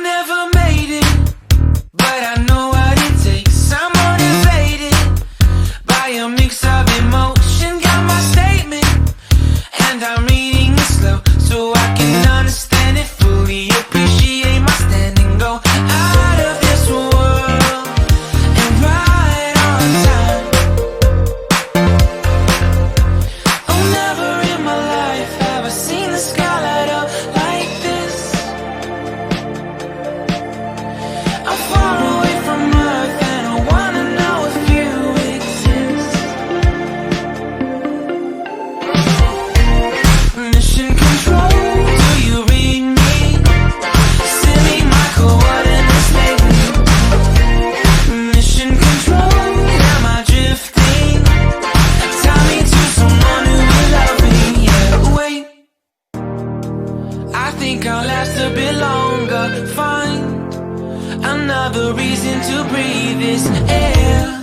never made it, but I know what it takes. I'm motivated by a mix of emotion. Got my statement, and I'm reading it slow so I can understand it fully. Appreciate my standing, go out of this world and right on time. Oh, never in my life have I seen the sky light up like this. I'm far away from Earth and I wanna know if you exist. Mission control, do you read me? Send me my coordinates, baby. Mission control, am I drifting? Tie me to someone who will love me. Yeah, wait, I think I'll last a bit longer. Find another reason to breathe this air.